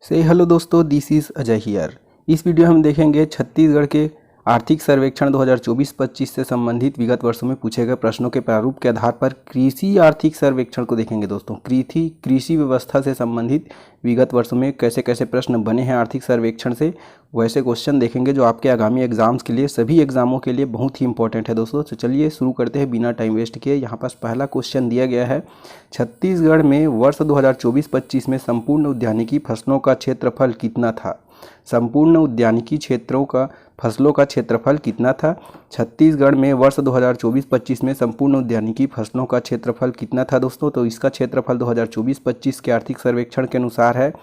से हेलो दोस्तों, this is Ajay here. इस वीडियो में हम देखेंगे छत्तीसगढ़ के आर्थिक सर्वेक्षण 2024-25 से संबंधित विगत वर्षों में पूछे गए प्रश्नों के प्रारूप के आधार पर कृषि आर्थिक सर्वेक्षण को देखेंगे। दोस्तों, कृषि व्यवस्था से संबंधित विगत वर्षों में कैसे कैसे प्रश्न बने हैं आर्थिक सर्वेक्षण से, वैसे क्वेश्चन देखेंगे जो आपके आगामी एग्जाम्स के लिए, सभी एग्जामों के लिए बहुत ही इंपॉर्टेंट है। दोस्तों, तो चलिए शुरू करते हैं बिना टाइम वेस्ट किए। यहाँ पास पहला क्वेश्चन दिया गया है, छत्तीसगढ़ में वर्ष 2024-25 में संपूर्ण उद्यानिकी फसलों का क्षेत्रफल कितना था। संपूर्ण उद्यानिकी फसलों का क्षेत्रफल कितना था। छत्तीसगढ़ में वर्ष 2024-25 में संपूर्ण उद्यानिकी फसलों का क्षेत्रफल कितना था। दोस्तों, तो इसका क्षेत्रफल 2024-25 के आर्थिक सर्वेक्षण के अनुसार है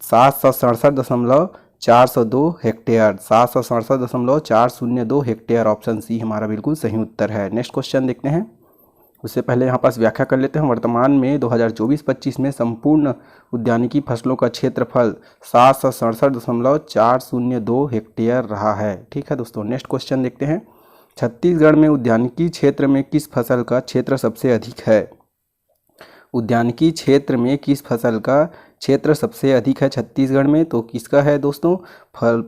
767.402 हेक्टेयर। 767.402 हेक्टेयर। ऑप्शन सी हमारा बिल्कुल सही उत्तर है। नेक्स्ट क्वेश्चन देखते हैं। उससे पहले यहाँ पास व्याख्या कर लेते हैं। वर्तमान में 2024-25 में संपूर्ण उद्यानिकी फसलों का क्षेत्रफल 767.402 हेक्टेयर रहा है। ठीक है दोस्तों, नेक्स्ट क्वेश्चन देखते हैं। छत्तीसगढ़ में उद्यानिकी क्षेत्र में किस फसल का क्षेत्र सबसे अधिक है। उद्यानिकी क्षेत्र में किस फसल का क्षेत्र सबसे अधिक है छत्तीसगढ़ में, तो किसका है दोस्तों।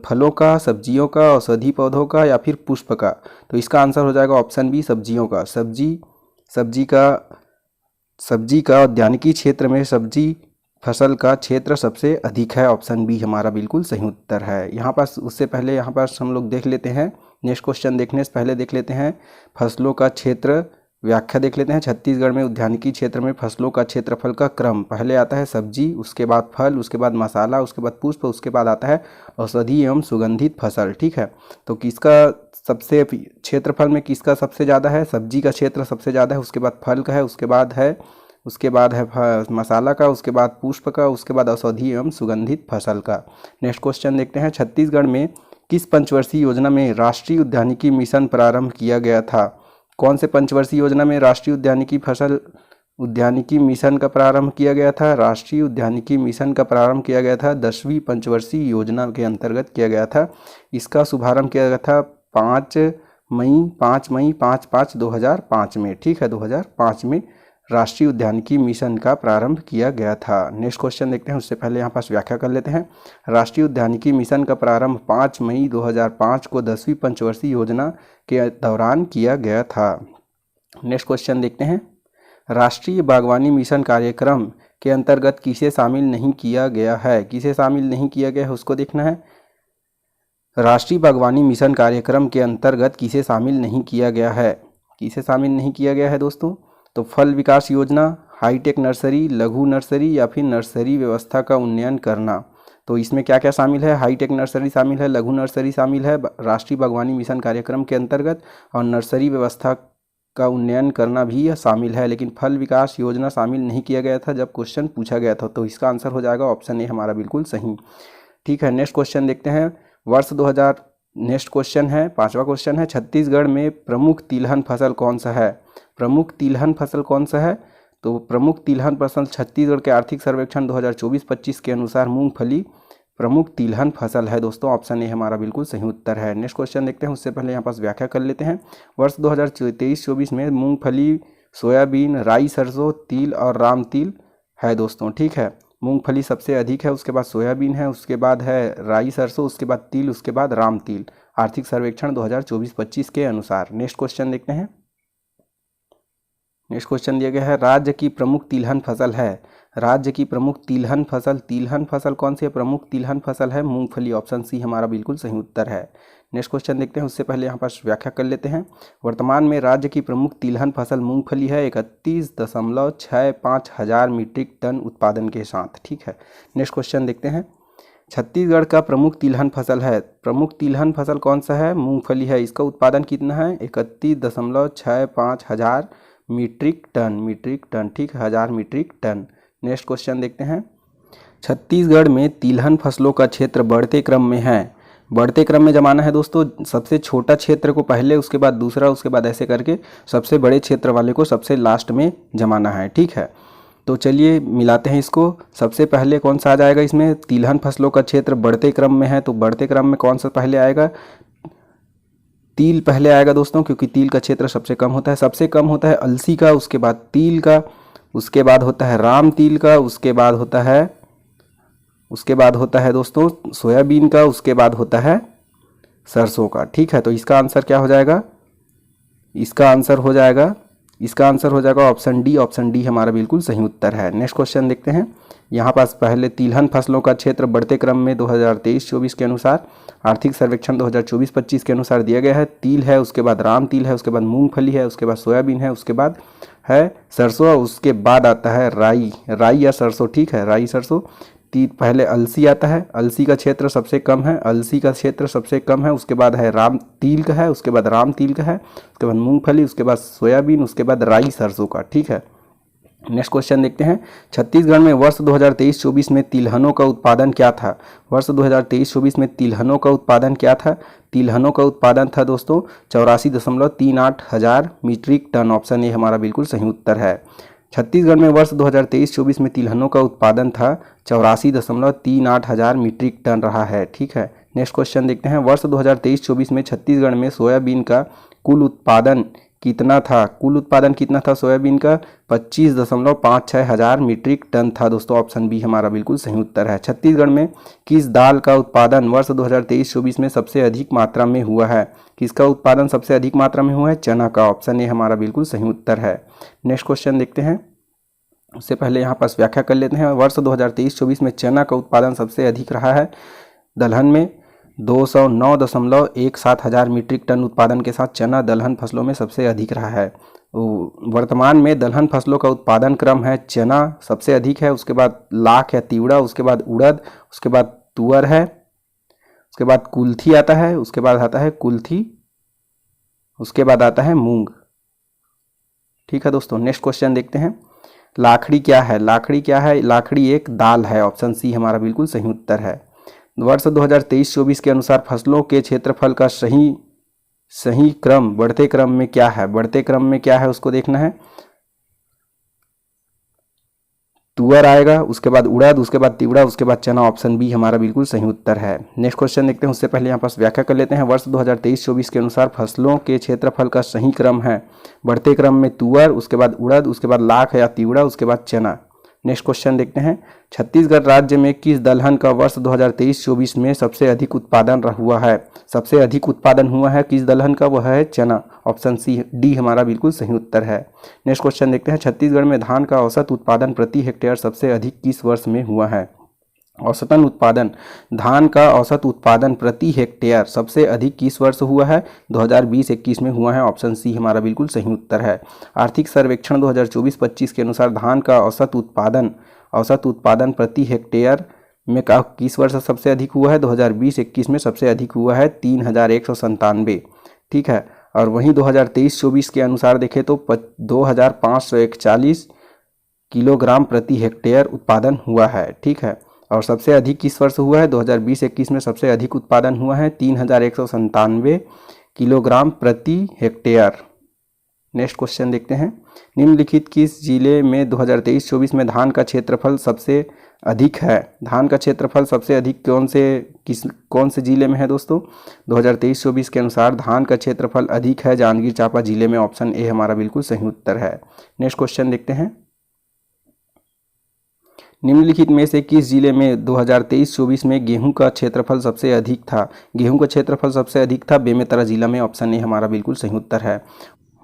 फलों का, सब्जियों का, औषधि पौधों का या फिर पुष्प का। तो इसका आंसर हो जाएगा ऑप्शन बी, सब्जियों का। सब्जी का उद्यानिकी क्षेत्र में सब्जी फसल का क्षेत्र सबसे अधिक है। ऑप्शन बी हमारा बिल्कुल सही उत्तर है। यहाँ पास उससे पहले यहाँ पास हम लोग देख लेते हैं, नेक्स्ट क्वेश्चन देखने से पहले देख लेते हैं फसलों का क्षेत्र व्याख्या देख लेते हैं। छत्तीसगढ़ में उद्यानिकी क्षेत्र में फसलों का क्षेत्रफल का क्रम, पहले आता है सब्जी, उसके बाद फल, उसके बाद मसाला, उसके बाद पुष्प, उसके बाद आता है औषधि एवं सुगंधित फसल। ठीक है, तो किसका सबसे क्षेत्रफल में किसका सबसे ज़्यादा है। सब्जी का क्षेत्र सबसे ज़्यादा है, उसके बाद फल का है, उसके बाद है मसाला का, उसके बाद पुष्प का, उसके बाद औषधि एवं सुगंधित फसल का। नेक्स्ट क्वेश्चन देखते हैं। छत्तीसगढ़ में किस पंचवर्षीय योजना में राष्ट्रीय उद्यानिकी मिशन प्रारंभ किया गया था। कौन से पंचवर्षीय योजना में राष्ट्रीय उद्यानिकी मिशन का प्रारंभ किया गया था। राष्ट्रीय उद्यानिकी मिशन का प्रारंभ किया गया था 10वीं पंचवर्षीय योजना के अंतर्गत किया गया था। इसका शुभारंभ किया गया था 5 मई 2005 में। ठीक है, 2005 में राष्ट्रीय उद्यानिकी मिशन का प्रारंभ किया गया था। नेक्स्ट क्वेश्चन देखते हैं। उससे पहले यहाँ पास व्याख्या कर लेते हैं। राष्ट्रीय उद्यानिकी मिशन का प्रारंभ 5 मई 2005 को 10वीं पंचवर्षीय योजना के दौरान किया गया था। नेक्स्ट क्वेश्चन देखते हैं। राष्ट्रीय बागवानी मिशन कार्यक्रम के अंतर्गत किसे शामिल नहीं किया गया है। किसे शामिल नहीं किया गया है उसको देखना है। राष्ट्रीय बागवानी मिशन कार्यक्रम के अंतर्गत किसे शामिल नहीं किया गया है। किसे शामिल नहीं किया गया है दोस्तों, तो फल विकास योजना, हाईटेक नर्सरी, लघु नर्सरी या फिर नर्सरी व्यवस्था का उन्नयन करना। तो इसमें क्या क्या शामिल है। हाईटेक नर्सरी शामिल है, लघु नर्सरी शामिल है राष्ट्रीय बागवानी मिशन कार्यक्रम के अंतर्गत, और नर्सरी व्यवस्था का उन्नयन करना भी शामिल है। लेकिन फल विकास योजना शामिल नहीं किया गया था जब क्वेश्चन पूछा गया था। तो इसका आंसर हो जाएगा ऑप्शन ए हमारा बिल्कुल सही। ठीक है, नेक्स्ट क्वेश्चन देखते हैं। वर्ष 2000 नेक्स्ट क्वेश्चन है, 5वां क्वेश्चन है। छत्तीसगढ़ में प्रमुख तिलहन फसल कौन सा है। प्रमुख तिलहन फसल कौन सा है, तो प्रमुख तिलहन फसल छत्तीसगढ़ के आर्थिक सर्वेक्षण 2024-25 के अनुसार मूंगफली प्रमुख तिलहन फसल है। दोस्तों, ऑप्शन ए हमारा बिल्कुल सही उत्तर है। नेक्स्ट क्वेश्चन देखते हैं। उससे पहले यहाँ पास व्याख्या कर लेते हैं। वर्ष 2023-24 में मूंगफली, सोयाबीन, राई, सरसों, तिल और राम तिल है। दोस्तों, ठीक है, मूंगफली सबसे अधिक है, उसके बाद सोयाबीन है, उसके बाद है राई सरसों, उसके बाद तिल, उसके बाद राम तिल, आर्थिक सर्वेक्षण 2024-25 के अनुसार। नेक्स्ट क्वेश्चन देखते हैं। नेक्स्ट क्वेश्चन दिया गया है, राज्य की प्रमुख तिलहन फसल है। राज्य की प्रमुख तिलहन फसल कौन सी है। प्रमुख तिलहन फसल है मूंगफली। ऑप्शन सी हमारा बिल्कुल सही उत्तर है। नेक्स्ट क्वेश्चन देखते हैं। उससे पहले यहाँ पास व्याख्या कर लेते हैं। वर्तमान में राज्य की प्रमुख तिलहन फसल मूंगफली है 31.65 हजार मीट्रिक टन उत्पादन के साथ। ठीक है, नेक्स्ट क्वेश्चन देखते हैं। छत्तीसगढ़ का प्रमुख तिलहन फसल है। प्रमुख तिलहन फसल कौन सा है, मूंगफली है। इसका उत्पादन कितना है, 31.65 हजार मीट्रिक टन। ठीक है, 1000 मीट्रिक टन। नेक्स्ट क्वेश्चन देखते हैं। छत्तीसगढ़ में तिलहन फसलों का क्षेत्र बढ़ते क्रम में है। बढ़ते क्रम में जमाना है दोस्तों, सबसे छोटा क्षेत्र को पहले, उसके बाद दूसरा, उसके बाद ऐसे करके सबसे बड़े क्षेत्र वाले को सबसे लास्ट में जमाना है। ठीक है, तो चलिए मिलाते हैं इसको। सबसे पहले कौन सा आ जाएगा इसमें, तिलहन फसलों का क्षेत्र बढ़ते क्रम में है, तो बढ़ते क्रम में कौन सा पहले आएगा, तिल पहले आएगा दोस्तों, क्योंकि तिल का क्षेत्र सबसे कम होता है। सबसे कम होता है अलसी का, उसके बाद तिल का, उसके बाद होता है राम तिल का, उसके बाद होता है उसके बाद होता है दोस्तों सोयाबीन का, उसके बाद होता है सरसों का। ठीक है, तो इसका आंसर क्या हो जाएगा? इसका आंसर हो जाएगा ऑप्शन डी। ऑप्शन डी हमारा बिल्कुल सही उत्तर है। नेक्स्ट क्वेश्चन देखते हैं। यहाँ पास पहले तिलहन फसलों का क्षेत्र बढ़ते क्रम में 2023-24 के अनुसार आर्थिक सर्वेक्षण 2024-25 के अनुसार दिया गया है। तिल है, उसके बाद राम तिल है, उसके बाद मूंगफली है, उसके बाद सोयाबीन है, उसके बाद है सरसों, उसके बाद आता है राई या सरसों। ठीक है, राई सरसों। पहले अलसी आता है, अलसी का क्षेत्र सबसे कम है, उसके बाद है राम तिल का है, उसके बाद राम तिल का है, उसके बाद मूंगफली, उसके बाद सोयाबीन, उसके बाद राई सरसों का। ठीक है, नेक्स्ट क्वेश्चन देखते हैं। छत्तीसगढ़ में वर्ष 2023-24 में तिलहनों का उत्पादन क्या था? वर्ष 2023-24 में तिलहनों का उत्पादन क्या था? तिलहनों का उत्पादन था दोस्तों 84.38 हजार मीट्रिक टन। ऑप्शन ए हमारा बिल्कुल सही उत्तर है। छत्तीसगढ़ में वर्ष 2023-24 में तिलहनों का उत्पादन था 84.38 हजार मीट्रिक टन रहा है। ठीक है, नेक्स्ट क्वेश्चन देखते हैं। वर्ष 2023-24 में छत्तीसगढ़ में सोयाबीन का कुल उत्पादन कितना था? कुल उत्पादन कितना था सोयाबीन का? 25.56 हजार मीट्रिक टन था दोस्तों। ऑप्शन बी हमारा बिल्कुल सही उत्तर है। छत्तीसगढ़ में किस दाल का उत्पादन वर्ष 2023-24 में सबसे अधिक मात्रा में हुआ है? किसका उत्पादन सबसे अधिक मात्रा में हुआ है? चना का। ऑप्शन ए हमारा बिल्कुल सही उत्तर है। नेक्स्ट क्वेश्चन देखते हैं। उससे पहले यहाँ पास व्याख्या कर लेते हैं। वर्ष 2023-24 में चना का उत्पादन सबसे अधिक रहा है दलहन में 209.17 हजार मीट्रिक टन उत्पादन के साथ चना दलहन फसलों में सबसे अधिक रहा है। वर्तमान में दलहन फसलों का उत्पादन क्रम है चना सबसे अधिक है, उसके बाद लाख या तीवड़ा, उसके बाद उड़द, उसके बाद तुअर है, उसके बाद कुल्थी आता है, उसके बाद आता है कुल्थी, उसके बाद आता है मूंग। ठीक है दोस्तों, नेक्स्ट क्वेश्चन देखते हैं। लाखड़ी क्या है? लाखड़ी एक दाल है। ऑप्शन सी हमारा बिल्कुल सही उत्तर है। वर्ष 2023-24 के अनुसार फसलों के क्षेत्रफल का सही क्रम बढ़ते क्रम में क्या है? उसको देखना है। तुअर आएगा, उसके बाद उड़द, उसके बाद तिवड़ा, उसके बाद चना। ऑप्शन बी हमारा बिल्कुल सही उत्तर है। नेक्स्ट क्वेश्चन देखते हैं। उससे पहले यहाँ पास व्याख्या कर लेते हैं। वर्ष 2023-24 के अनुसार फसलों के क्षेत्रफल का सही क्रम है बढ़ते क्रम में तुअर, उसके बाद उड़द, उसके बाद लाख या तिवड़ा, उसके बाद चना। नेक्स्ट क्वेश्चन देखते हैं। छत्तीसगढ़ राज्य में किस दलहन का वर्ष 2023-24 में सबसे अधिक उत्पादन हुआ है? सबसे अधिक उत्पादन हुआ है किस दलहन का? वह है चना। ऑप्शन सी डी हमारा बिल्कुल सही उत्तर है। नेक्स्ट क्वेश्चन देखते हैं। छत्तीसगढ़ में धान का औसत उत्पादन प्रति हेक्टेयर सबसे अधिक किस वर्ष में हुआ है? औसतन उत्पादन, धान का औसत उत्पादन प्रति हेक्टेयर सबसे अधिक किस वर्ष हुआ है? 2020-21 में हुआ है। ऑप्शन सी हमारा बिल्कुल सही उत्तर है। आर्थिक सर्वेक्षण 2024-25 के अनुसार धान का औसत उत्पादन प्रति हेक्टेयर में किस वर्ष सबसे अधिक हुआ है? 2020-21 में सबसे अधिक हुआ है 3197। ठीक है, और वहीं 2023-24 के अनुसार देखें तो 2541 किलोग्राम प्रति हेक्टेयर उत्पादन हुआ है। ठीक है, और सबसे अधिक किस वर्ष हुआ है? 2020-21 में सबसे अधिक उत्पादन हुआ है 3197 किलोग्राम प्रति हेक्टेयर। नेक्स्ट क्वेश्चन देखते हैं। निम्नलिखित किस जिले में 2023-24 में धान का क्षेत्रफल सबसे अधिक है? धान का क्षेत्रफल सबसे अधिक कौन से जिले में है दोस्तों? 2023-24 के अनुसार धान का क्षेत्रफल अधिक है जांजगीर चांपा जिले में। ऑप्शन ए हमारा बिल्कुल सही उत्तर है। नेक्स्ट क्वेश्चन देखते हैं। निम्नलिखित में से किस जिले में 2023-24 में गेहूं का क्षेत्रफल सबसे अधिक था? गेहूं का क्षेत्रफल सबसे अधिक था बेमेतरा जिला में। ऑप्शन ए हमारा बिल्कुल सही उत्तर है।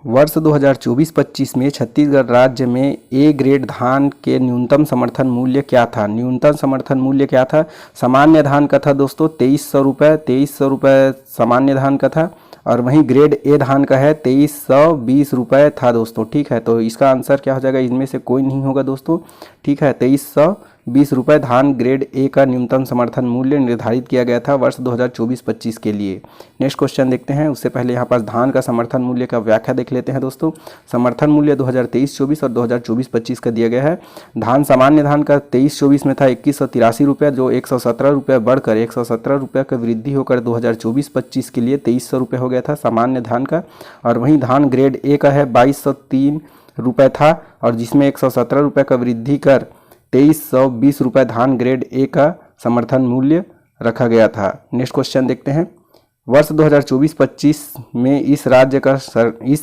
वर्ष 2024-25 में छत्तीसगढ़ राज्य में ए ग्रेड धान के न्यूनतम समर्थन मूल्य क्या था? न्यूनतम समर्थन मूल्य क्या था? सामान्य धान का था दोस्तों 2300 रुपये सामान्य धान का था, और वहीं ग्रेड ए धान का है 2320 रुपये था दोस्तों। ठीक है, तो इसका आंसर क्या हो जाएगा? इनमें से कोई नहीं होगा दोस्तों। ठीक है, 2320 रुपये धान ग्रेड ए का न्यूनतम समर्थन मूल्य निर्धारित किया गया था वर्ष 2024-25 के लिए। नेक्स्ट क्वेश्चन देखते हैं। उससे पहले यहाँ पास धान का समर्थन मूल्य का व्याख्या देख लेते हैं दोस्तों। समर्थन मूल्य 2023-24 और 2024-25 का दिया गया है। धान सामान्य धान का 23-24 में था 2183 रुपये, जो 117 रुपये बढ़कर 117 रुपये का वृद्धि होकर 2024-25 के लिए 2300 रुपये हो गया था सामान्य धान का। और वहीं धान ग्रेड ए का है 2203 रुपये था, और जिसमें 117 रुपये का वृद्धि कर 2320 रुपये धान ग्रेड ए का समर्थन मूल्य रखा गया था। नेक्स्ट क्वेश्चन देखते हैं। वर्ष 2024-25 में इस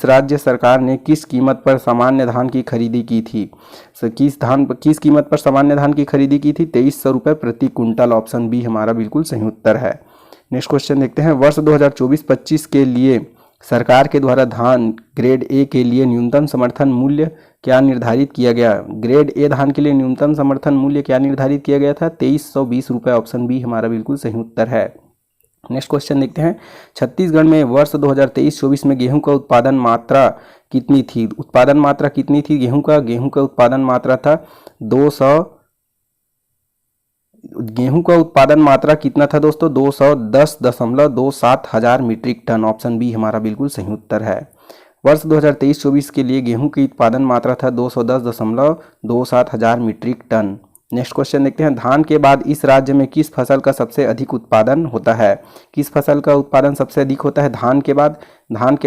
राज्य सरकार ने किस कीमत पर सामान्य धान की खरीदी की थी? किस कीमत पर सामान्य धान की खरीदी की थी? 2300 रुपये प्रति कुंटल। ऑप्शन बी हमारा बिल्कुल सही उत्तर है। नेक्स्ट क्वेश्चन देखते हैं। वर्ष 2024-25 के लिए सरकार के द्वारा धान ग्रेड ए के लिए न्यूनतम समर्थन मूल्य क्या निर्धारित किया गया? ग्रेड ए धान के लिए न्यूनतम समर्थन मूल्य क्या निर्धारित किया गया था? 2320 रुपये। ऑप्शन बी हमारा बिल्कुल सही उत्तर है। नेक्स्ट क्वेश्चन देखते हैं। छत्तीसगढ़ में वर्ष 2023-24 में गेहूं का उत्पादन मात्रा कितनी थी? उत्पादन मात्रा कितनी थी गेहूं का उत्पादन मात्रा था 200। गेहूं का उत्पादन मात्रा कितना था दोस्तों? 210.27 हजार मीट्रिक टन। ऑप्शन बी हमारा बिल्कुल सही उत्तर है। वर्ष 2023-24 के लिए गेहूं की उत्पादन मात्रा था 210.27 हजार मीट्रिक टन। नेक्स्ट क्वेश्चन देखते हैं। धान के बाद इस राज्य में किस फसल का सबसे अधिक उत्पादन होता है? किस फसल का उत्पादन सबसे अधिक होता है धान के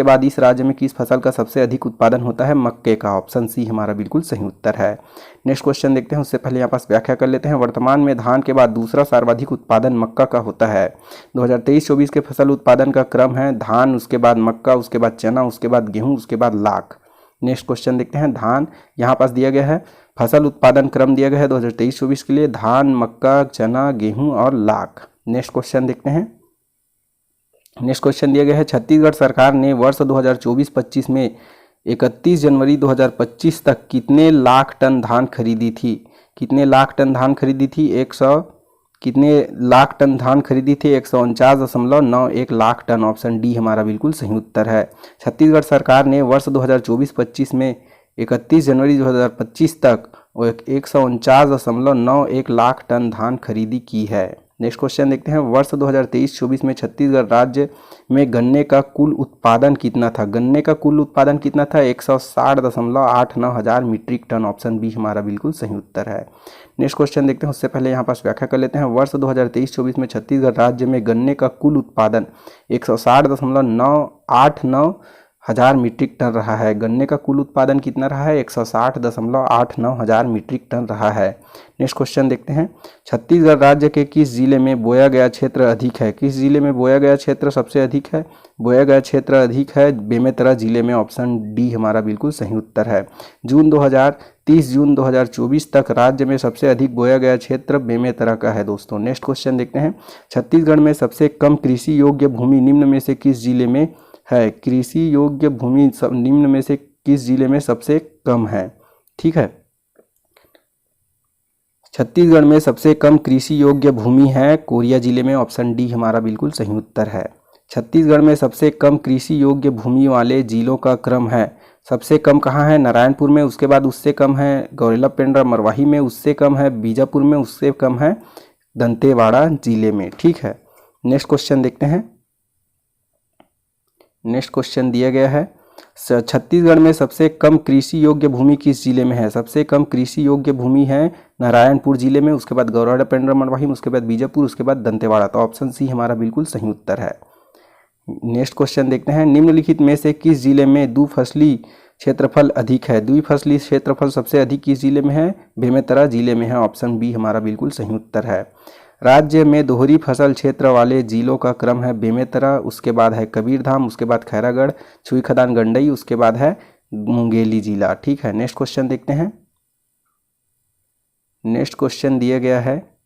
बाद इस राज्य में किस फसल का सबसे अधिक उत्पादन होता है? मक्के का। ऑप्शन सी हमारा बिल्कुल सही उत्तर है। नेक्स्ट क्वेश्चन देखते हैं। उससे पहले यहाँ पास व्याख्या कर लेते हैं। वर्तमान में धान के बाद दूसरा सर्वाधिक उत्पादन मक्का का होता है। 2023-24 के फसल उत्पादन का क्रम है धान, उसके बाद मक्का, उसके बाद चना, उसके बाद गेहूँ, उसके बाद लाख। नेक्स्ट क्वेश्चन देखते हैं। धान यहाँ पास दिया गया है, फसल उत्पादन क्रम दिया गया है 2023-24 के लिए धान, मक्का, चना, गेहूं और लाख। नेक्स्ट क्वेश्चन देखते हैं। नेक्स्ट क्वेश्चन दिया गया है। छत्तीसगढ़ सरकार ने वर्ष 2024-25 में 31 जनवरी 2025 तक कितने लाख टन धान खरीदी थी? कितने लाख टन धान खरीदी थी? 149.91 लाख टन। ऑप्शन डी हमारा बिल्कुल सही उत्तर है। छत्तीसगढ़ सरकार ने वर्ष 2024-25 में 31 जनवरी 2025 तक 149.91 लाख टन धान खरीदी की है। नेक्स्ट क्वेश्चन देखते हैं। वर्ष 2023-24 में छत्तीसगढ़ राज्य में गन्ने का कुल उत्पादन कितना था? गन्ने का कुल उत्पादन कितना था? 160.89 हजार मीट्रिक टन। ऑप्शन बी हमारा बिल्कुल सही उत्तर है। नेक्स्ट क्वेश्चन देखते हैं। उससे पहले यहाँ पास व्याख्या कर लेते हैं। वर्ष 2023-24 में छत्तीसगढ़ राज्य में गन्ने का कुल उत्पादन 160.989 हजार मीट्रिक टन रहा है। गन्ने का कुल उत्पादन कितना रहा है? 160.89 हजार मीट्रिक टन रहा है। नेक्स्ट क्वेश्चन देखते हैं। छत्तीसगढ़ राज्य के किस जिले में बोया गया क्षेत्र अधिक है? किस जिले में बोया गया क्षेत्र सबसे अधिक है? बोया गया क्षेत्र अधिक है बेमेतरा जिले में। ऑप्शन डी हमारा बिल्कुल सही उत्तर है। 30 जून 2024 तक राज्य में सबसे अधिक बोया गया क्षेत्र बेमेतरा का है दोस्तों। नेक्स्ट क्वेश्चन देखते हैं। छत्तीसगढ़ में सबसे कम कृषि योग्य भूमि निम्न में से किस जिले में है? कृषि योग्य भूमि निम्न में से किस जिले में सबसे कम है? ठीक है, छत्तीसगढ़ में सबसे कम कृषि योग्य भूमि है कोरिया जिले में। ऑप्शन डी हमारा बिल्कुल सही उत्तर है। छत्तीसगढ़ में सबसे कम कृषि योग्य भूमि वाले जिलों का क्रम है। सबसे कम कहाँ है? नारायणपुर में, उसके बाद उससे कम है गौरेला पेंड्रा मरवाही में, उससे कम है बीजापुर में, उससे कम है दंतेवाड़ा जिले में। ठीक है, नेक्स्ट क्वेश्चन देखते हैं। नेक्स्ट क्वेश्चन दिया गया है। छत्तीसगढ़ में सबसे कम कृषि योग्य भूमि किस जिले में है? सबसे कम कृषि योग्य भूमि है नारायणपुर जिले में, उसके बाद गौरेला पेंड्रा मरवाही, उसके बाद बीजापुर, उसके बाद दंतेवाड़ा। तो ऑप्शन सी हमारा बिल्कुल सही उत्तर है। नेक्स्ट क्वेश्चन देखते हैं। निम्नलिखित में से किस जिले में द्विफसली क्षेत्रफल अधिक है? द्विफसली क्षेत्रफल सबसे अधिक किस जिले में है? बेमेतरा जिले में है। ऑप्शन बी हमारा बिल्कुल सही उत्तर है। राज्य में दोहरी फसल क्षेत्र वाले जिलों का क्रम है बेमेतरा, उसके बाद है कबीरधाम, उसके बाद खैरागढ़, छुईखदान गंडई, उसके बाद है मुंगेली जिला। ठीक है, नेक्स्ट क्वेश्चन देखते हैं। नेक्स्ट क्वेश्चन दिया गया है।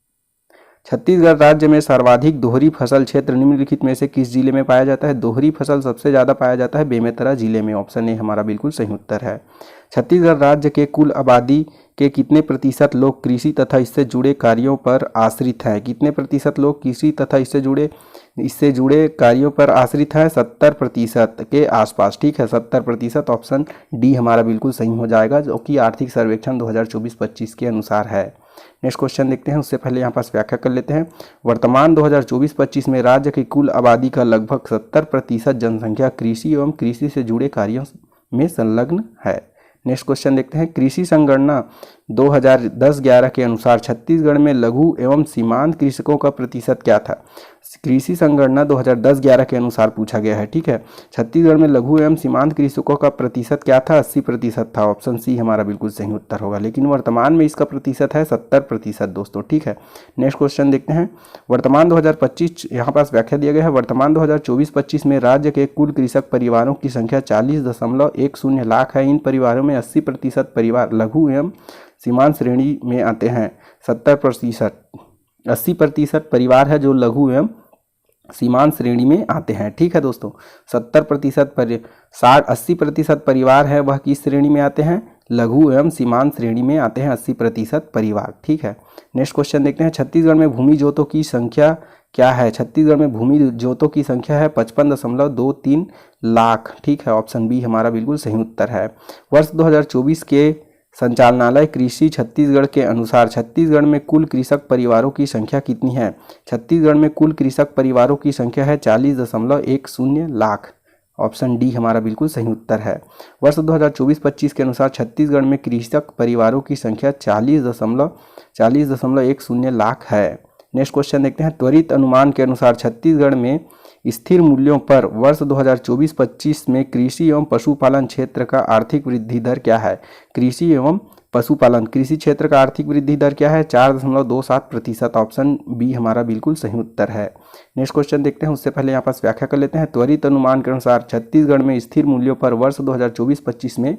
छत्तीसगढ़ राज्य में सर्वाधिक दोहरी फसल क्षेत्र निम्नलिखित में से किस जिले में पाया जाता है? दोहरी फसल सबसे ज़्यादा पाया जाता है बेमेतरा जिले में। ऑप्शन ए हमारा बिल्कुल सही उत्तर है। छत्तीसगढ़ राज्य के कुल आबादी के कितने प्रतिशत लोग कृषि तथा इससे जुड़े कार्यों पर आश्रित हैं? कितने प्रतिशत लोग कृषि तथा इससे जुड़े कार्यों पर आश्रित है? 70% के आसपास। ठीक है, 70%। ऑप्शन डी हमारा बिल्कुल सही हो जाएगा, जो कि आर्थिक सर्वेक्षण 2024-25 के अनुसार है। नेक्स्ट क्वेश्चन देखते हैं। उससे पहले यहाँ पास व्याख्या कर लेते हैं। वर्तमान 2024-25 में राज्य की कुल आबादी का लगभग 70% जनसंख्या कृषि एवं कृषि से जुड़े कार्यों में संलग्न है। नेक्स्ट क्वेश्चन देखते हैं। कृषि संगणना 2010-11 के अनुसार छत्तीसगढ़ में लघु एवं सीमांत कृषकों का प्रतिशत क्या था? कृषि संगणना 2010-11 के अनुसार पूछा गया है। ठीक है, छत्तीसगढ़ में लघु एवं सीमांत कृषकों का प्रतिशत क्या था? 80% था। ऑप्शन सी हमारा बिल्कुल सही उत्तर होगा, लेकिन वर्तमान में इसका प्रतिशत है 70% दोस्तों। ठीक है, नेक्स्ट क्वेश्चन देखते हैं। वर्तमान 2025 यहाँ पास व्याख्या दिया गया है। वर्तमान 2024-25 में राज्य के कुल कृषक परिवारों की संख्या 40.10 लाख है। इन परिवारों में 80% परिवार लघु एवं सीमांत श्रेणी में आते हैं। 80% परिवार है जो लघु एवं सीमांत श्रेणी में आते हैं। ठीक है दोस्तों, 80% परिवार है वह किस श्रेणी में आते हैं? लघु एवं सीमांत श्रेणी में आते हैं 80% परिवार। ठीक है, नेक्स्ट क्वेश्चन देखते हैं। छत्तीसगढ़ में भूमि जोतों की संख्या क्या है? छत्तीसगढ़ में भूमि जोतों की संख्या है 55.23 लाख। ठीक है, ऑप्शन बी हमारा बिल्कुल सही उत्तर है। वर्ष 2024 के संचालनालय कृषि छत्तीसगढ़ के अनुसार छत्तीसगढ़ में कुल कृषक परिवारों की संख्या कितनी है? छत्तीसगढ़ में कुल कृषक परिवारों की संख्या है 40.10 लाख। ऑप्शन डी हमारा बिल्कुल सही उत्तर है। वर्ष 2024-25 के अनुसार छत्तीसगढ़ में कृषक परिवारों की संख्या 40.10 लाख है। नेक्स्ट क्वेश्चन देखते हैं। त्वरित अनुमान के अनुसार छत्तीसगढ़ में स्थिर मूल्यों पर वर्ष 2024-25 में कृषि एवं पशुपालन क्षेत्र का आर्थिक वृद्धि दर क्या है? कृषि एवं पशुपालन कृषि क्षेत्र का आर्थिक वृद्धि दर क्या है? 4.27%। ऑप्शन बी हमारा बिल्कुल सही उत्तर है। नेक्स्ट क्वेश्चन देखते हैं, उससे पहले यहाँ पास व्याख्या कर लेते हैं। त्वरित अनुमान के अनुसार छत्तीसगढ़ में स्थिर मूल्यों पर वर्ष 2024-25 में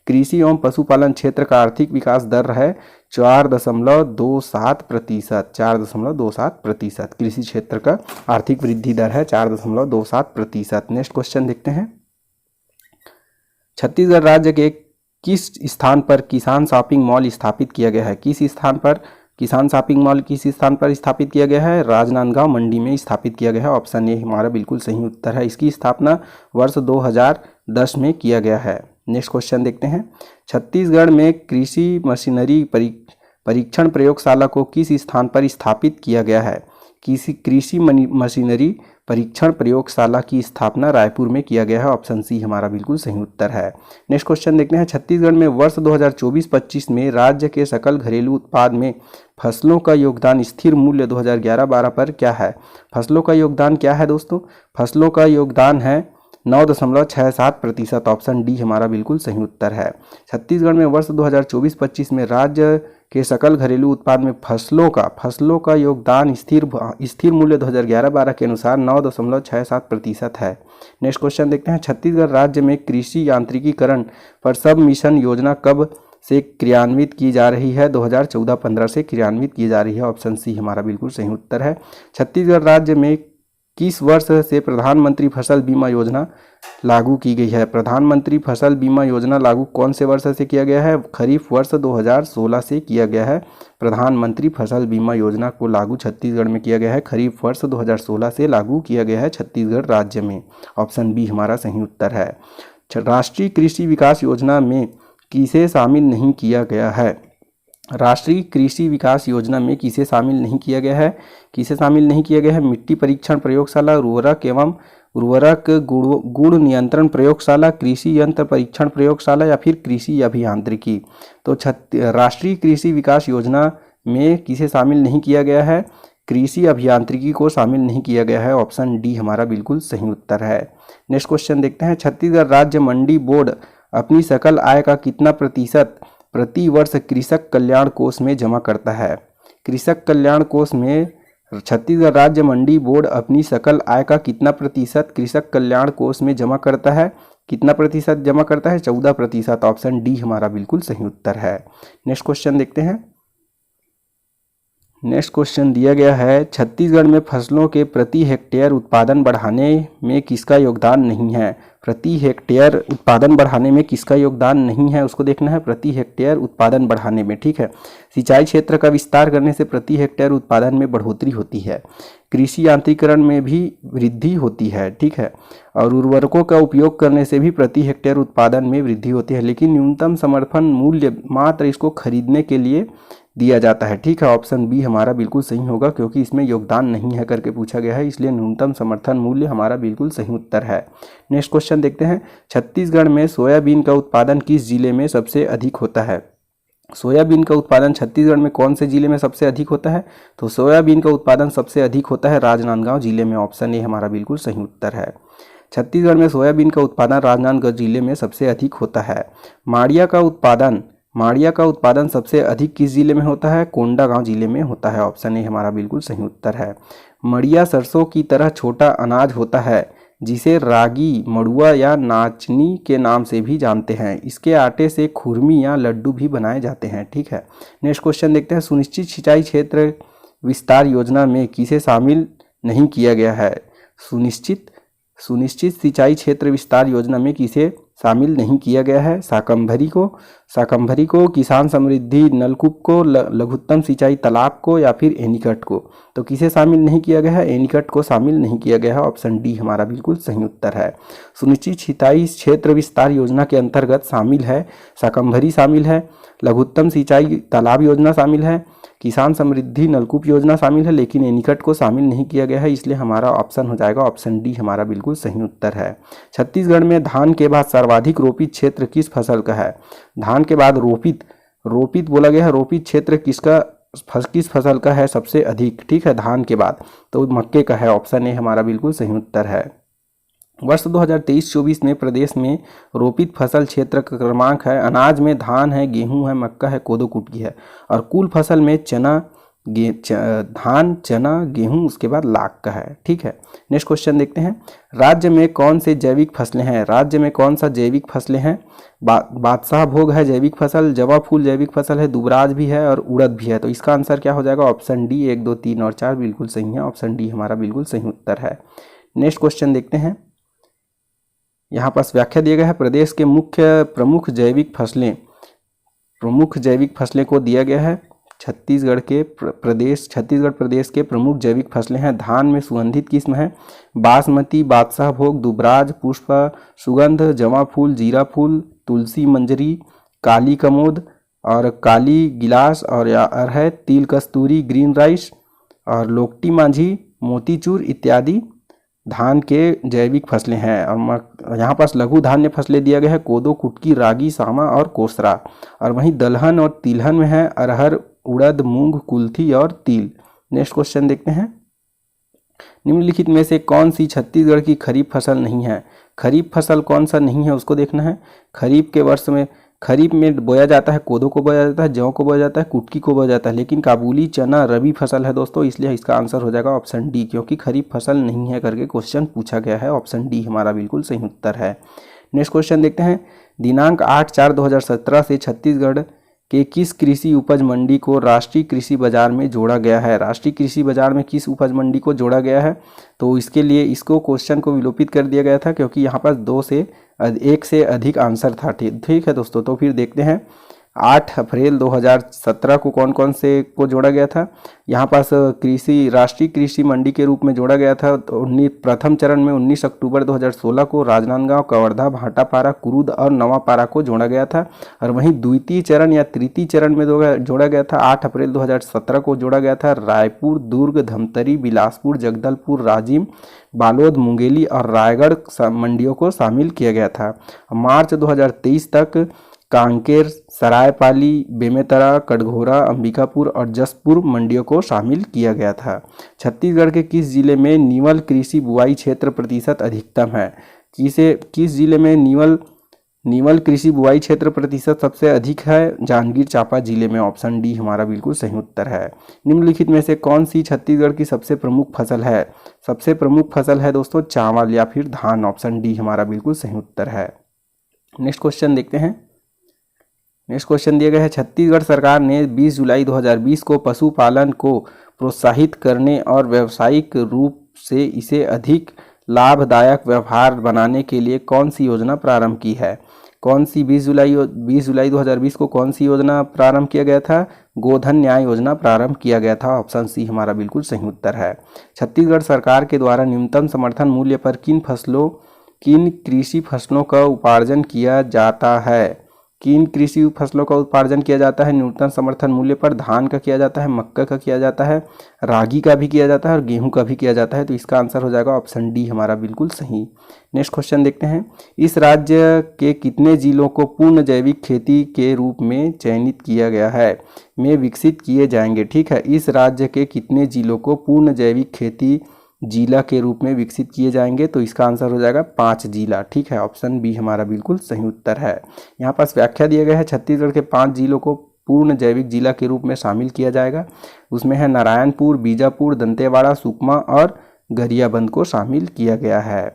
कृषि एवं पशुपालन क्षेत्र का आर्थिक विकास दर है 4.27%। 4.27% कृषि क्षेत्र का आर्थिक वृद्धि दर है 4.27%। नेक्स्ट क्वेश्चन देखते हैं। छत्तीसगढ़ राज्य के किस स्थान पर किसान शॉपिंग मॉल स्थापित किया गया है? किस स्थान पर किसान शॉपिंग मॉल किस स्थान पर स्थापित किया गया है? राजनांदगांव मंडी में स्थापित किया गया है। ऑप्शन ए हमारा बिल्कुल सही उत्तर है। इसकी स्थापना वर्ष 2010 में किया गया है। नेक्स्ट क्वेश्चन देखते हैं। छत्तीसगढ़ में कृषि मशीनरी परीक्षण प्रयोगशाला को किस स्थान पर स्थापित किया गया है? कृषि मशीनरी परीक्षण प्रयोगशाला की स्थापना रायपुर में किया गया है। ऑप्शन सी हमारा बिल्कुल सही उत्तर है। नेक्स्ट क्वेश्चन देखते हैं। छत्तीसगढ़ में वर्ष 2024-25 में राज्य के सकल घरेलू उत्पाद में फसलों का योगदान स्थिर मूल्य 2011-12 पर क्या है? फसलों का योगदान क्या है दोस्तों? फसलों का योगदान है 9.67%। ऑप्शन डी हमारा बिल्कुल सही उत्तर है। छत्तीसगढ़ में वर्ष 2024-25 में राज्य के सकल घरेलू उत्पाद में फसलों का योगदान स्थिर मूल्य 2011-12 के अनुसार 9.67% है। नेक्स्ट क्वेश्चन देखते हैं। छत्तीसगढ़ राज्य में कृषि यांत्रिकीकरण पर सब मिशन योजना कब से क्रियान्वित की जा रही है? 2014-15 से क्रियान्वित की जा रही है। ऑप्शन सी हमारा बिल्कुल सही उत्तर है। छत्तीसगढ़ राज्य में किस वर्ष से प्रधानमंत्री फसल बीमा योजना लागू की गई है? प्रधानमंत्री फसल बीमा योजना लागू कौन से वर्ष से किया गया है? खरीफ वर्ष 2016 से किया गया है। प्रधानमंत्री फसल बीमा योजना को लागू छत्तीसगढ़ में किया गया है। खरीफ वर्ष 2016 से लागू किया गया है छत्तीसगढ़ राज्य में। ऑप्शन बी हमारा सही उत्तर है। राष्ट्रीय कृषि विकास योजना में किसे शामिल नहीं किया गया है? राष्ट्रीय कृषि विकास योजना में किसे शामिल नहीं किया गया है? किसे शामिल नहीं किया गया है? मिट्टी परीक्षण प्रयोगशाला, उर्वरक गुण नियंत्रण प्रयोगशाला, कृषि यंत्र परीक्षण प्रयोगशाला या फिर कृषि अभियांत्रिकी। तो राष्ट्रीय कृषि विकास योजना में किसे शामिल नहीं किया गया है? कृषि अभियांत्रिकी को शामिल नहीं किया गया है। ऑप्शन डी हमारा बिल्कुल सही उत्तर है। नेक्स्ट क्वेश्चन देखते हैं। छत्तीसगढ़ राज्य मंडी बोर्ड अपनी सकल आय का कितना प्रतिशत प्रति वर्ष कृषक कल्याण कोष में जमा करता है? कृषक कल्याण कोष में छत्तीसगढ़ राज्य मंडी बोर्ड अपनी सकल आय का कितना प्रतिशत कृषक कल्याण कोष में जमा करता है? कितना प्रतिशत जमा करता है? 14%। ऑप्शन डी हमारा बिल्कुल सही उत्तर है। नेक्स्ट क्वेश्चन देखते हैं। नेक्स्ट क्वेश्चन दिया गया है। छत्तीसगढ़ में फसलों के प्रति हेक्टेयर उत्पादन बढ़ाने में किसका योगदान नहीं है? प्रति हेक्टेयर उत्पादन बढ़ाने में किसका योगदान नहीं है उसको देखना है। प्रति हेक्टेयर उत्पादन बढ़ाने में, ठीक है, सिंचाई क्षेत्र का विस्तार करने से प्रति हेक्टेयर उत्पादन में बढ़ोतरी होती है। कृषि यांत्रिकीकरण में भी वृद्धि होती है, ठीक है, और उर्वरकों का उपयोग करने से भी प्रति हेक्टेयर उत्पादन में वृद्धि होती है। लेकिन न्यूनतम समर्थन मूल्य मात्र इसको खरीदने के लिए दिया जाता है, ठीक है। ऑप्शन बी हमारा बिल्कुल सही होगा क्योंकि इसमें योगदान नहीं है करके पूछा गया है, इसलिए न्यूनतम समर्थन मूल्य हमारा बिल्कुल सही उत्तर है। नेक्स्ट क्वेश्चन देखते हैं। छत्तीसगढ़ में सोयाबीन का उत्पादन किस जिले में सबसे अधिक होता है? सोयाबीन का उत्पादन छत्तीसगढ़ में कौन से जिले में सबसे अधिक होता है? तो सोयाबीन का उत्पादन सबसे अधिक होता है राजनांदगांव जिले में। ऑप्शन ए हमारा बिल्कुल सही उत्तर है। छत्तीसगढ़ में सोयाबीन का उत्पादन राजनांदगांव जिले में सबसे अधिक होता है। माड़िया का उत्पादन सबसे अधिक किस जिले में होता है? कोंडागांव जिले में होता है। ऑप्शन ए हमारा बिल्कुल सही उत्तर है। मड़िया सरसों की तरह छोटा अनाज होता है जिसे रागी, मड़ुआ या नाचनी के नाम से भी जानते हैं। इसके आटे से खुरमी या लड्डू भी बनाए जाते हैं। ठीक है, नेक्स्ट क्वेश्चन देखते हैं। सुनिश्चित सिंचाई क्षेत्र विस्तार योजना में किसे शामिल नहीं किया गया है? सुनिश्चित सिंचाई क्षेत्र विस्तार योजना में किसे शामिल नहीं किया गया है? शाकंभरी को, किसान समृद्धि नलकूप को, लघुत्तम सिंचाई तालाब को या फिर एनीकट को। तो किसे शामिल नहीं किया गया है? एनीकट को शामिल नहीं किया गया है। ऑप्शन डी हमारा बिल्कुल सही उत्तर है। सुनिश्चित सिंचाई क्षेत्र विस्तार योजना के अंतर्गत शामिल है शाकंभरी शामिल है, लघुत्तम सिंचाई तालाब योजना शामिल है, किसान समृद्धि नलकूप योजना शामिल है, लेकिन एनीकट को शामिल नहीं किया गया है। इसलिए हमारा ऑप्शन हो जाएगा ऑप्शन डी हमारा बिल्कुल सही उत्तर है। छत्तीसगढ़ में धान के बाद सर्वाधिक रोपित क्षेत्र किस फसल का है? धान के बाद रोपित बोला गया है। रोपित क्षेत्र किस फसल का है सबसे अधिक? ठीक है, धान के बाद तो मक्के का है। ऑप्शन ए हमारा बिल्कुल सही उत्तर है। वर्ष 2023-24 में प्रदेश में रोपित फसल क्षेत्र का क्रमांक है, अनाज में धान है, गेहूं है, मक्का है, कोदो कुटकी है, और कुल फसल में धान, चना, गेहूं, उसके बाद लाख का है। ठीक है, नेक्स्ट क्वेश्चन देखते हैं। राज्य में कौन से जैविक फसलें हैं? राज्य में कौन सा जैविक फसलें हैं? बादशाह भोग है जैविक फसल, जवा फूल जैविक फसल है, दुबराज भी है और उड़द भी है। तो इसका आंसर क्या हो जाएगा? ऑप्शन डी 1, 2, 3 और 4 बिल्कुल सही है। ऑप्शन डी हमारा बिल्कुल सही उत्तर है। नेक्स्ट क्वेश्चन देखते हैं। यहाँ पास व्याख्या दिया गया है। प्रदेश के प्रमुख जैविक फसलें को दिया गया है। छत्तीसगढ़ प्रदेश के प्रमुख जैविक फसलें हैं। धान में सुगंधित किस्म है बासमती, बादशाह भोग, दुबराज, पुष्पा, सुगंध, जवा फूल, जीरा फूल, तुलसी मंजरी, काली कमोद और काली गिलास और है तिल कस्तूरी, ग्रीन राइस और लोकटी माझी, मोतीचूर इत्यादि धान के जैविक फसलें हैं। और यहाँ पास लघु धान्य फसलें दिया गया है कोदो, कुटकी, रागी, सामा और कोसरा। और वहीं दलहन और तिलहन में है अरहर, उड़द, मूंग, कुल्थी और तिल। नेक्स्ट क्वेश्चन देखते हैं। निम्नलिखित में से कौन सी छत्तीसगढ़ की खरीफ फसल नहीं है? खरीफ फसल कौन सा नहीं है उसको देखना है। खरीफ में बोया जाता है, कोदो को बोया जाता है, जौ को बोया जाता है, कुटकी को बोया जाता है, लेकिन काबुली चना रबी फसल है दोस्तों। इसलिए इसका आंसर हो जाएगा ऑप्शन डी, क्योंकि खरीफ फसल नहीं है करके क्वेश्चन पूछा गया है। ऑप्शन डी हमारा बिल्कुल सही उत्तर है। नेक्स्ट क्वेश्चन देखते हैं। दिनांक 8/4/2017 से छत्तीसगढ़ के किस कृषि उपज मंडी को राष्ट्रीय कृषि बाजार में जोड़ा गया है? राष्ट्रीय कृषि बाजार में किस उपज मंडी को जोड़ा गया है? तो इसके लिए इसको क्वेश्चन को विलोपित कर दिया गया था, क्योंकि यहाँ पास 1 से अधिक आंसर था। ठीक है दोस्तों, तो फिर देखते हैं 8 अप्रैल 2017 को कौन कौन से को जोड़ा गया था। यहाँ पास राष्ट्रीय कृषि मंडी के रूप में जोड़ा गया था। तो प्रथम चरण में 19 अक्टूबर 2016 को राजनांदगांव, कवर्धा, भाटापारा, कुरुद और नवापारा को जोड़ा गया था। और वहीं द्वितीय चरण या तृतीय चरण में जोड़ा गया था 8 अप्रैल 2017 को जोड़ा गया था। रायपुर, दुर्ग, धमतरी, बिलासपुर, जगदलपुर, राजिम, बालोद, मुंगेली और रायगढ़ मंडियों को शामिल किया गया था। मार्च 2023 तक कांकेर, सरायपाली, बेमेतरा, कटघोरा, अंबिकापुर और जसपुर मंडियों को शामिल किया गया था। छत्तीसगढ़ के किस जिले में नीवल कृषि बुआई क्षेत्र प्रतिशत अधिकतम है? किस जिले में नीवल कृषि बुआई क्षेत्र प्रतिशत सबसे अधिक है? जांजगीर चांपा जिले में। ऑप्शन डी हमारा बिल्कुल सही उत्तर है। निम्नलिखित में से कौन सी छत्तीसगढ़ की सबसे प्रमुख फसल है? सबसे प्रमुख फसल है दोस्तों चावल या फिर धान। ऑप्शन डी हमारा बिल्कुल सही उत्तर है। नेक्स्ट क्वेश्चन देखते हैं। नेक्स्ट क्वेश्चन दिया गया है। छत्तीसगढ़ सरकार ने 20 जुलाई 2020 को पशुपालन को प्रोत्साहित करने और व्यावसायिक रूप से इसे अधिक लाभदायक व्यवहार बनाने के लिए कौन सी योजना प्रारंभ की है? कौन सी 20 जुलाई 2020 को कौन सी योजना प्रारंभ किया गया था? गोधन न्याय योजना प्रारंभ किया गया था। ऑप्शन सी हमारा बिल्कुल सही उत्तर है। छत्तीसगढ़ सरकार के द्वारा न्यूनतम समर्थन मूल्य पर किन कृषि फसलों का उपार्जन किया जाता है? किन कृषि फसलों का उत्पादन किया जाता है न्यूनतम समर्थन मूल्य पर? धान का किया जाता है, मक्का का किया जाता है, रागी का भी किया जाता है और गेहूं का भी किया जाता है। तो इसका आंसर हो जाएगा ऑप्शन डी हमारा बिल्कुल सही। नेक्स्ट क्वेश्चन देखते हैं, इस राज्य के कितने जिलों को पूर्ण जैविक खेती के रूप में चयनित किया गया है में विकसित किए जाएंगे? ठीक है, इस राज्य के कितने जिलों को पूर्ण जैविक खेती जिला के रूप में विकसित किए जाएंगे? तो इसका आंसर हो जाएगा 5 जिला। ठीक है, ऑप्शन बी हमारा बिल्कुल सही उत्तर है। यहाँ पास व्याख्या दिया गया है, छत्तीसगढ़ के 5 जिलों को पूर्ण जैविक जिला के रूप में शामिल किया जाएगा। उसमें है नारायणपुर, बीजापुर, दंतेवाड़ा, सुकमा और गरियाबंद को शामिल किया गया है।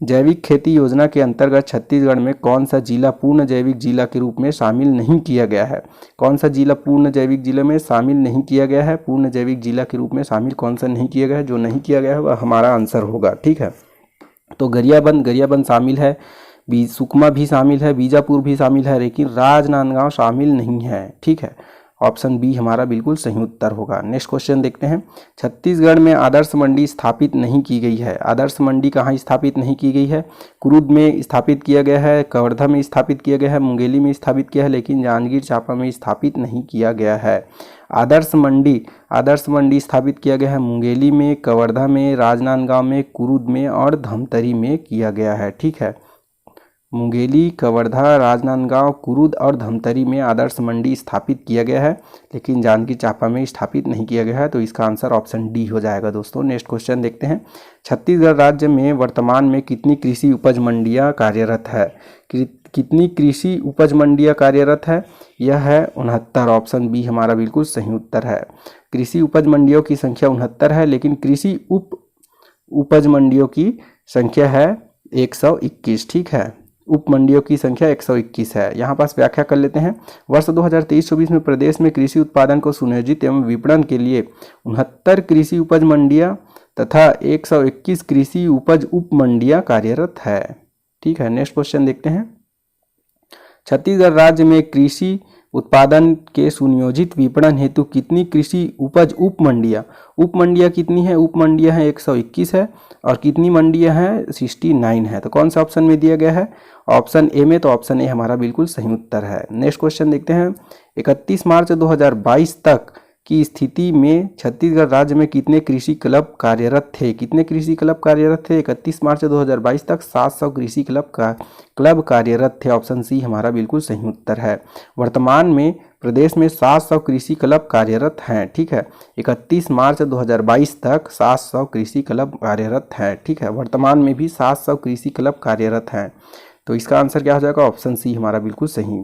जैविक खेती योजना के अंतर्गत छत्तीसगढ़ में कौन सा जिला पूर्ण जैविक जिला के रूप में शामिल नहीं किया गया है? कौन सा जिला पूर्ण जैविक जिले में शामिल नहीं किया गया है? पूर्ण जैविक जिला के रूप में शामिल कौन सा नहीं किया गया है? जो नहीं किया गया है वह हमारा आंसर होगा। ठीक है, तो गरियाबंद शामिल है, सुकमा भी शामिल है, बीजापुर भी शामिल है, लेकिन राजनांदगांव शामिल नहीं है। ठीक है, ऑप्शन बी हमारा बिल्कुल सही उत्तर होगा। नेक्स्ट क्वेश्चन देखते हैं, छत्तीसगढ़ में आदर्श मंडी स्थापित नहीं की गई है। आदर्श मंडी कहाँ स्थापित नहीं की गई है? कुरुद में स्थापित किया गया है, कवर्धा में स्थापित किया गया है, मुंगेली में स्थापित किया है, लेकिन जांजगीर चांपा में स्थापित नहीं किया गया है। आदर्श मंडी स्थापित किया गया है मुंगेली में, कवर्धा में, राजनांदगांव में, कुरुद में और धमतरी में किया गया है। ठीक है, मुंगेली, कवर्धा, राजनांदगांव, कुरुद और धमतरी में आदर्श मंडी स्थापित किया गया है, लेकिन जांजगीर चांपा में स्थापित नहीं किया गया है। तो इसका आंसर ऑप्शन डी हो जाएगा दोस्तों। नेक्स्ट क्वेश्चन देखते हैं, छत्तीसगढ़ राज्य में वर्तमान में कितनी कृषि उपज मंडियां कार्यरत है? कितनी कृषि उपज मंडियां कार्यरत है? यह है 69। ऑप्शन बी हमारा बिल्कुल सही उत्तर है। कृषि उपज मंडियों की संख्या 69 है, लेकिन कृषि उपज मंडियों की संख्या है 121। ठीक है, उप मंडियों की संख्या 121 है। यहाँ पास व्याख्या कर लेते हैं, वर्ष 2023-24 में प्रदेश में कृषि उत्पादन को सुनियोजित एवं विपणन के लिए 69 कृषि उपज मंडियां तथा 121 कृषि उपज उप मंडियां कार्यरत है। ठीक है, नेक्स्ट क्वेश्चन देखते हैं, छत्तीसगढ़ राज्य में कृषि उत्पादन के सुनियोजित विपणन हेतु कितनी कृषि उपज उप मंडियां कितनी है? उप मंडियां हैं 121 है, और कितनी मंडियां हैं? 69 है। तो कौन सा ऑप्शन में दिया गया है? ऑप्शन ए में। तो ऑप्शन ए हमारा बिल्कुल सही उत्तर है। नेक्स्ट क्वेश्चन देखते हैं, 31 मार्च 2022 तक की स्थिति में छत्तीसगढ़ राज्य में कितने कृषि क्लब कार्यरत थे? कितने कृषि क्लब कार्यरत थे? 31 मार्च 2022 तक 700 कृषि क्लब कार्यरत थे। ऑप्शन सी हमारा बिल्कुल सही उत्तर है। वर्तमान में प्रदेश में 700 कृषि क्लब कार्यरत हैं। ठीक है, 31 मार्च 2022 तक 700 कृषि क्लब कार्यरत हैं। ठीक है, वर्तमान में भी 700 कृषि क्लब कार्यरत हैं। तो इसका आंसर क्या हो जाएगा? ऑप्शन सी हमारा बिल्कुल सही।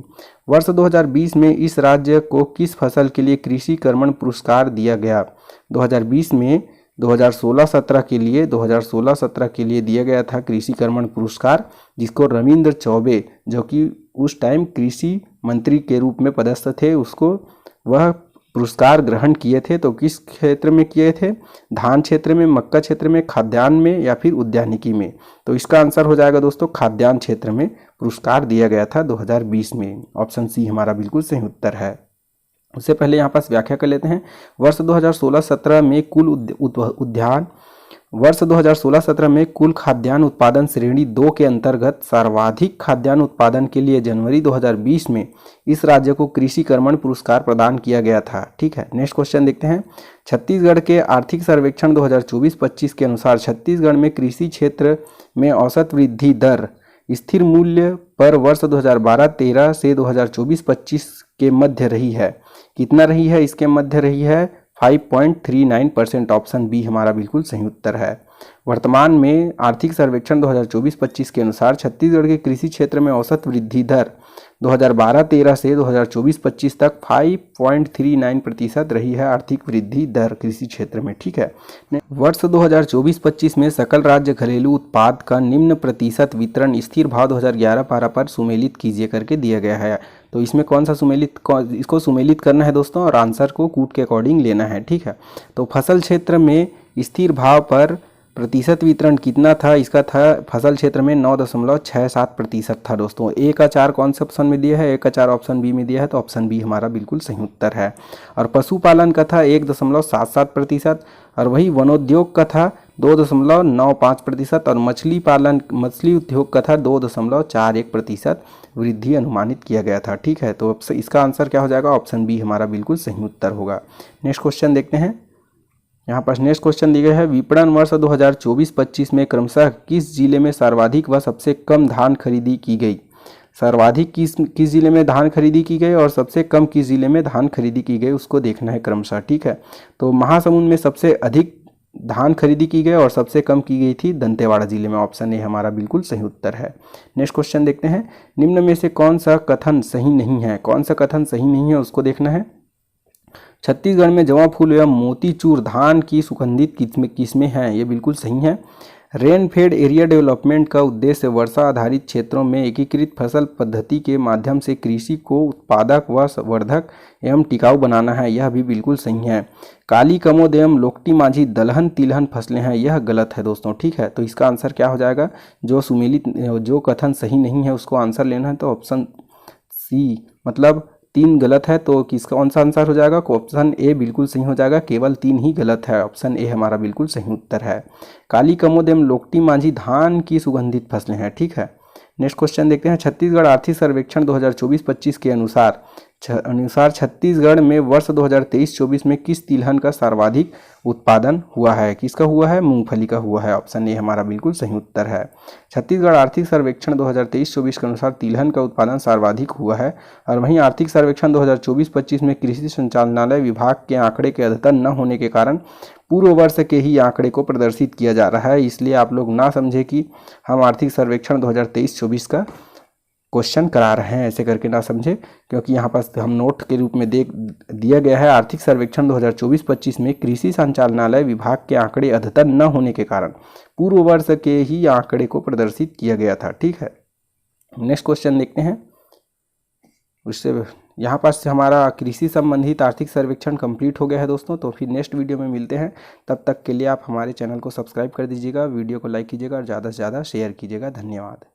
वर्ष 2020 में इस राज्य को किस फसल के लिए कृषि कर्मण पुरस्कार दिया गया? 2020 में 2016-17 के लिए दिया गया था कृषि कर्मण पुरस्कार, जिसको रविंद्र चौबे, जो कि उस टाइम कृषि मंत्री के रूप में पदस्थ थे, उसको वह पुरस्कार ग्रहण किए थे। तो किस क्षेत्र में किए थे? धान क्षेत्र में, मक्का क्षेत्र में, खाद्यान्न में या फिर उद्यानिकी में? तो इसका आंसर हो जाएगा दोस्तों, खाद्यान्न क्षेत्र में पुरस्कार दिया गया था 2020 में। ऑप्शन सी हमारा बिल्कुल सही उत्तर है। उससे पहले यहाँ पास व्याख्या कर लेते हैं, वर्ष 2016-17 में वर्ष 2016-17 में कुल खाद्यान्न उत्पादन श्रेणी 2 के अंतर्गत सर्वाधिक खाद्यान्न उत्पादन के लिए जनवरी 2020 में इस राज्य को कृषि कर्मण पुरस्कार प्रदान किया गया था। ठीक है, नेक्स्ट क्वेश्चन देखते हैं, छत्तीसगढ़ के आर्थिक सर्वेक्षण 2024-25 के अनुसार छत्तीसगढ़ में कृषि क्षेत्र में औसत वृद्धि दर स्थिर मूल्य पर वर्ष 2012-13 से 2024-25 के मध्य रही है। कितना रही है? इसके मध्य रही है 5.39%। ऑप्शन बी हमारा बिल्कुल सही उत्तर है। वर्तमान में आर्थिक सर्वेक्षण 2024-25 के अनुसार छत्तीसगढ़ के कृषि क्षेत्र में औसत वृद्धि दर 2012-13 से 2024-25 तक 5.39% रही है आर्थिक वृद्धि दर कृषि क्षेत्र में। ठीक है, वर्ष 2024-25 में सकल राज्य घरेलू उत्पाद का निम्न प्रतिशत वितरण स्थिर भाव 2011-12 पर सुमेलित कीजिए करके दिया गया है। तो इसमें कौन सा इसको सुमेलित करना है दोस्तों, और आंसर को कूट के अकॉर्डिंग लेना है। ठीक है, तो फसल क्षेत्र में स्थिर भाव पर प्रतिशत वितरण कितना था? इसका था फसल क्षेत्र में 9.67% था दोस्तों। ए का 4 कौन से ऑप्शन में दिया है? ए का 4 ऑप्शन बी में दिया है, तो ऑप्शन बी हमारा बिल्कुल सही उत्तर है। और पशुपालन का था 1.77%, और वही वनोद्योग का था 2.95% और मछली उद्योग का था 2.41% वृद्धि अनुमानित किया गया था। ठीक है, तो अब से इसका आंसर क्या हो जाएगा? ऑप्शन बी हमारा बिल्कुल सही उत्तर होगा। नेक्स्ट क्वेश्चन देखते हैं। यहाँ पर नेक्स्ट क्वेश्चन दिया गया है, विपणन वर्ष 2024-25 में क्रमशः किस जिले में सर्वाधिक व सबसे कम धान खरीदी की गई? सर्वाधिक किस जिले में धान खरीदी की गई और सबसे कम किस जिले में धान खरीदी की गई, उसको देखना है क्रमशः। ठीक है, तो महासमुंद में सबसे अधिक धान खरीदी की गई और सबसे कम की गई थी दंतेवाड़ा जिले में। ऑप्शन ए हमारा बिल्कुल सही उत्तर है। नेक्स्ट क्वेश्चन देखते हैं, निम्न में से कौन सा कथन सही नहीं है? कौन सा कथन सही नहीं है उसको देखना है। छत्तीसगढ़ में जवां फूल एवं मोतीचूर धान की सुगंधित किस्में हैं, ये बिल्कुल सही है। रेनफेड एरिया डेवलपमेंट का उद्देश्य वर्षा आधारित क्षेत्रों में एकीकृत फसल पद्धति के माध्यम से कृषि को उत्पादक व वर्धक एवं टिकाऊ बनाना है, यह भी बिल्कुल सही है। काली कमोद एवं लोकटी माझी दलहन तिलहन फसलें हैं, यह गलत है दोस्तों। ठीक है, तो इसका आंसर क्या हो जाएगा? जो कथन सही नहीं है उसको आंसर लेना है, तो ऑप्शन सी मतलब 3 गलत है, तो किसका कौन सा आंसर हो जाएगा? ऑप्शन ए बिल्कुल सही हो जाएगा। केवल 3 ही गलत है, ऑप्शन ए हमारा बिल्कुल सही उत्तर है। काली कमोद एवं लोकटी माझी धान की सुगंधित फसलें हैं। ठीक है, नेक्स्ट क्वेश्चन देखते हैं। छत्तीसगढ़ आर्थिक सर्वेक्षण 2024-25 के अनुसार छत्तीसगढ़ में वर्ष 2023-24 में किस तिलहन का सर्वाधिक उत्पादन हुआ है? किसका हुआ है? मूंगफली का हुआ है। ऑप्शन ए हमारा बिल्कुल सही उत्तर है। छत्तीसगढ़ आर्थिक सर्वेक्षण 2023-24 के अनुसार तिलहन का उत्पादन सर्वाधिक हुआ है। और वहीं आर्थिक सर्वेक्षण 2024-25 में कृषि संचालनालय विभाग के आंकड़े के अद्यतन न होने के कारण पूर्व वर्ष के ही आंकड़े को प्रदर्शित किया जा रहा है। इसलिए आप लोग ना समझे कि हम आर्थिक सर्वेक्षण 2023-24 का क्वेश्चन करा रहे हैं, ऐसे करके ना समझे, क्योंकि यहाँ पर हम नोट के रूप में दिया गया है आर्थिक सर्वेक्षण 2024-25 में कृषि संचालनालय विभाग के आंकड़े अद्यतन न होने के कारण पूर्व वर्ष के ही आंकड़े को प्रदर्शित किया गया था। ठीक है, नेक्स्ट क्वेश्चन देखते हैं। उससे यहाँ पर हमारा कृषि संबंधित आर्थिक सर्वेक्षण कंप्लीट हो गया है दोस्तों। तो फिर नेक्स्ट वीडियो में मिलते हैं, तब तक के लिए आप हमारे चैनल को सब्सक्राइब कर दीजिएगा, वीडियो को लाइक कीजिएगा और ज़्यादा से ज़्यादा शेयर कीजिएगा। धन्यवाद।